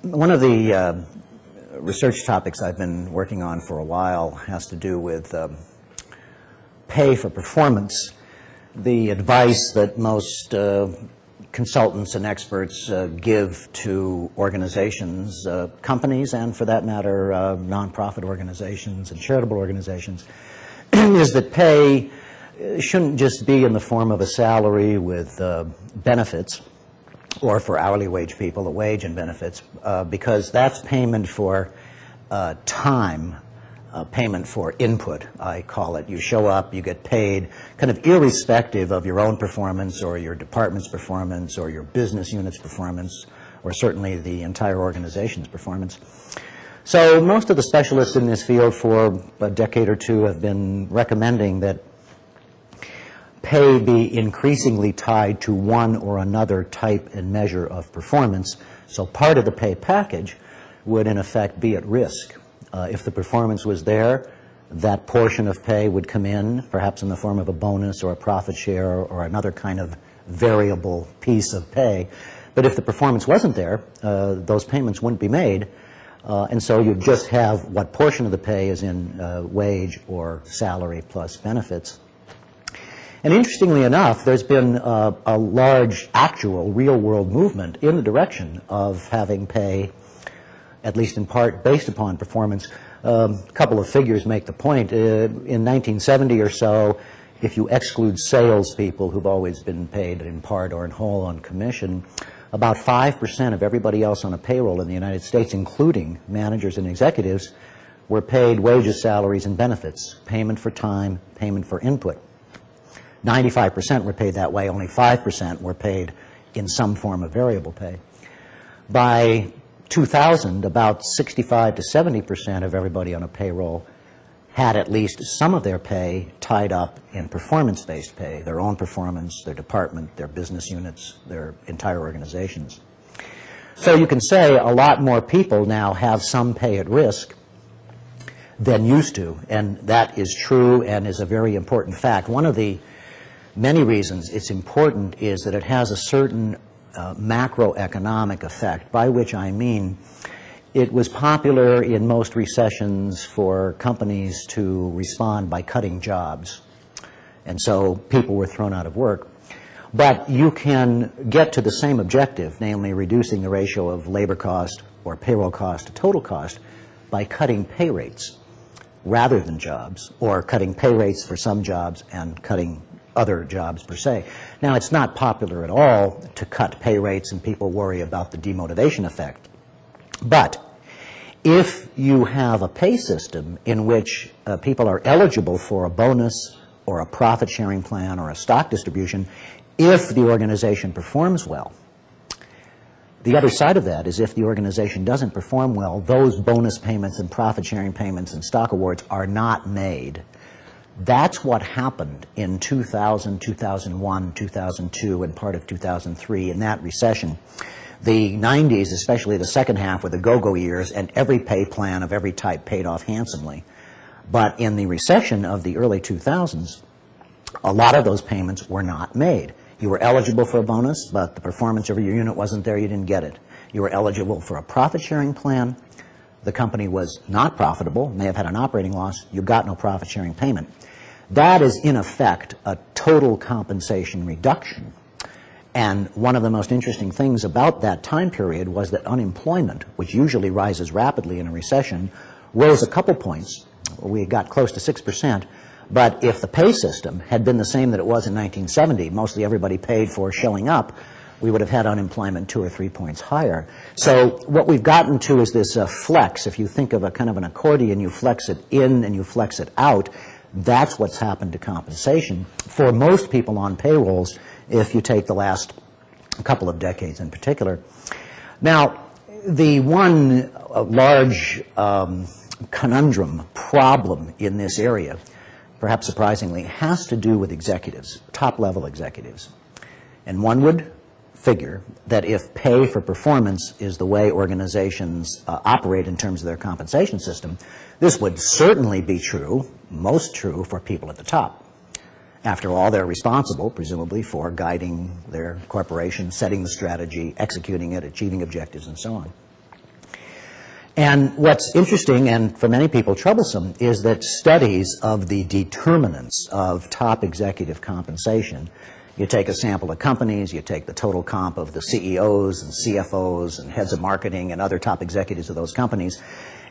One of the research topics I've been working on for a while has to do with pay for performance. The advice that most consultants and experts give to organizations, companies, and for that matter, nonprofit organizations and charitable organizations, is that pay shouldn't just be in the form of a salary with benefits, or for hourly wage people, a wage and benefits, because that's payment for time, payment for input, I call it. You show up, you get paid, kind of irrespective of your own performance or your department's performance or your business unit's performance, or certainly the entire organization's performance. So most of the specialists in this field for a decade or two have been recommending that pay be increasingly tied to one or another type and measure of performance. So part of the pay package would in effect be at risk. If the performance was there, that portion of pay would come in, perhaps in the form of a bonus or a profit share or another kind of variable piece of pay. But if the performance wasn't there, those payments wouldn't be made. And so you'd just have what portion of the pay is in wage or salary plus benefits. And interestingly enough, there's been a large actual real-world movement in the direction of having pay, at least in part, based upon performance. A couple of figures make the point. In 1970 or so, if you exclude salespeople who've always been paid in part or in whole on commission, about 5% of everybody else on a payroll in the United States, including managers and executives, were paid wages, salaries, and benefits, payment for time, payment for input. 95% were paid that way. Only 5% were paid in some form of variable pay. By 2000, about 65 to 70% of everybody on a payroll had at least some of their pay tied up in performance-based pay, their own performance, their department, their business units, their entire organizations. So you can say a lot more people now have some pay at risk than used to, and that is true and is a very important fact. One of the many reasons it's important is that it has a certain macroeconomic effect, by which I mean it was popular in most recessions for companies to respond by cutting jobs, and so people were thrown out of work. But you can get to the same objective, namely reducing the ratio of labor cost or payroll cost to total cost, by cutting pay rates rather than jobs, or cutting pay rates for some jobs and cutting other jobs per se. Now, it's not popular at all to cut pay rates, and people worry about the demotivation effect. But if you have a pay system in which people are eligible for a bonus or a profit-sharing plan or a stock distribution, if the organization performs well, the other side of that is if the organization doesn't perform well, those bonus payments and profit-sharing payments and stock awards are not made. That's what happened in 2000, 2001, 2002, and part of 2003 in that recession. The 90s, especially the second half, were the go-go years, and every pay plan of every type paid off handsomely. But in the recession of the early 2000s, a lot of those payments were not made. You were eligible for a bonus, but the performance of your unit wasn't there, you didn't get it. You were eligible for a profit-sharing plan. The company was not profitable, may have had an operating loss, you got no profit-sharing payment. That is, in effect, a total compensation reduction. And one of the most interesting things about that time period was that unemployment, which usually rises rapidly in a recession, rose a couple points. We got close to 6%. But if the pay system had been the same that it was in 1970, mostly everybody paid for showing up, we would have had unemployment 2 or 3 points higher. So what we've gotten to is this flex. If you think of a kind of an accordion, you flex it in and you flex it out. That's what's happened to compensation for most people on payrolls, if you take the last couple of decades in particular. Now, the one large conundrum, problem in this area, perhaps surprisingly, has to do with executives, top-level executives. And one would figure that if pay for performance is the way organizations operate in terms of their compensation system, this would certainly be true, most true, for people at the top. After all, they're responsible, presumably, for guiding their corporation, setting the strategy, executing it, achieving objectives, and so on. And what's interesting, and for many people troublesome, is that studies of the determinants of top executive compensation, you take a sample of companies, you take the total comp of the CEOs and CFOs and heads of marketing and other top executives of those companies,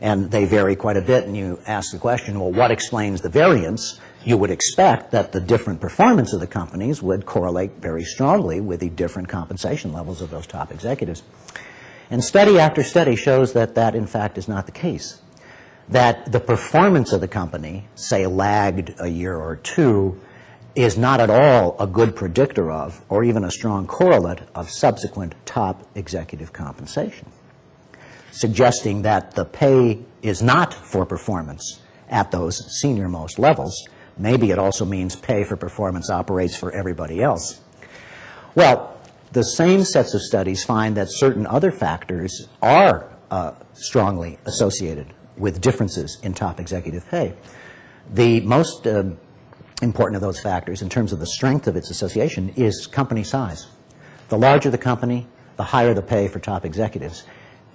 and they vary quite a bit, and you ask the question, well, what explains the variance? You would expect that the different performance of the companies would correlate very strongly with the different compensation levels of those top executives. And study after study shows that that, in fact, is not the case. That the performance of the company, say, lagged a year or two, is not at all a good predictor of, or even a strong correlate of, subsequent top executive compensation, suggesting that the pay is not for performance at those senior-most levels. Maybe it also means pay for performance operates for everybody else. Well, the same sets of studies find that certain other factors are strongly associated with differences in top executive pay. The most important of those factors, in terms of the strength of its association, is company size. The larger the company, the higher the pay for top executives.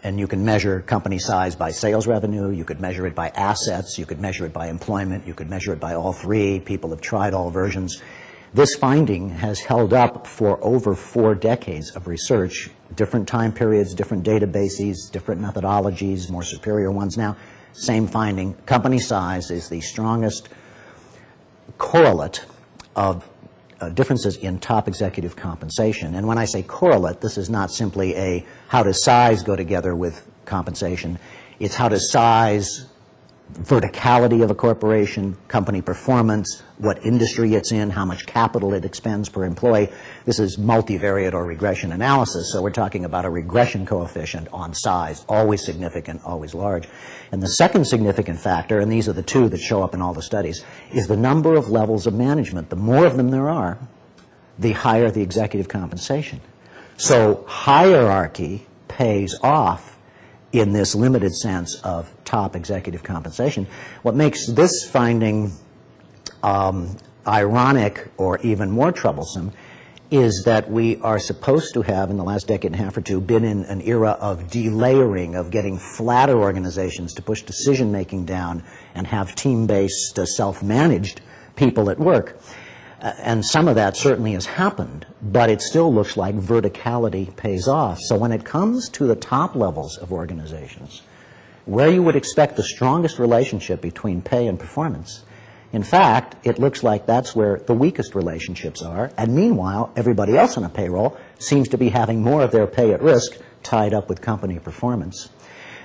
And you can measure company size by sales revenue, you could measure it by assets, you could measure it by employment, you could measure it by all three. People have tried all versions. This finding has held up for over 4 decades of research, different time periods, different databases, different methodologies, more superior ones now. Same finding. Company size is the strongest correlate of differences in top executive compensation. And when I say correlate, this is not simply a how does size go together with compensation. It's how does size, verticality of a corporation, company performance, what industry it's in, how much capital it expends per employee. This is multivariate or regression analysis, so we're talking about a regression coefficient on size, always significant, always large. And the second significant factor, and these are the two that show up in all the studies, is the number of levels of management. The more of them there are, the higher the executive compensation. So hierarchy pays off in this limited sense of top executive compensation. What makes this finding ironic or even more troublesome is that we are supposed to have, in the last decade and a half or two, been in an era of delayering, of getting flatter organizations to push decision-making down and have team-based, self-managed people at work. And some of that certainly has happened, but it still looks like verticality pays off. So when it comes to the top levels of organizations, where you would expect the strongest relationship between pay and performance, in fact, it looks like that's where the weakest relationships are. And meanwhile, everybody else on a payroll seems to be having more of their pay at risk tied up with company performance.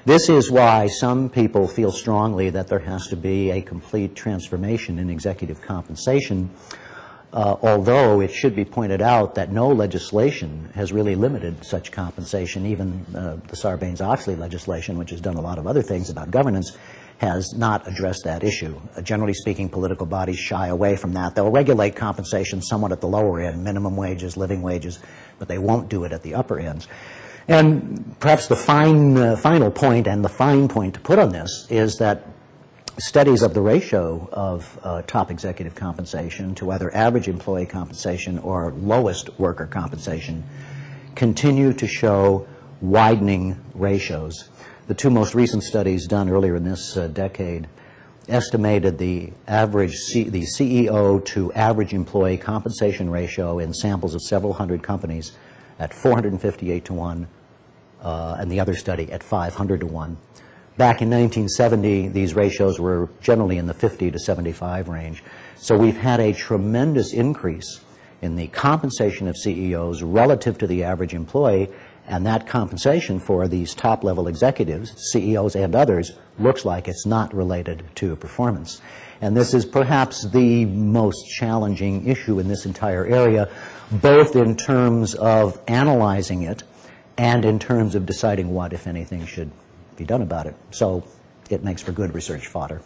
This is why some people feel strongly that there has to be a complete transformation in executive compensation. Although it should be pointed out that no legislation has really limited such compensation. Even the Sarbanes-Oxley legislation, which has done a lot of other things about governance, has not addressed that issue. Generally speaking, political bodies shy away from that. They'll regulate compensation somewhat at the lower end, minimum wages, living wages, but they won't do it at the upper ends. And perhaps the final point and the fine point to put on this is that studies of the ratio of top executive compensation to either average employee compensation or lowest worker compensation continue to show widening ratios. The two most recent studies done earlier in this decade estimated the average the CEO to average employee compensation ratio in samples of several hundred companies at 458 to 1, and the other study at 500 to 1. Back in 1970, these ratios were generally in the 50 to 75 range. So we've had a tremendous increase in the compensation of CEOs relative to the average employee, and that compensation for these top-level executives, CEOs and others, looks like it's not related to performance. And this is perhaps the most challenging issue in this entire area, both in terms of analyzing it and in terms of deciding what, if anything, should be done about it. So it makes for good research fodder.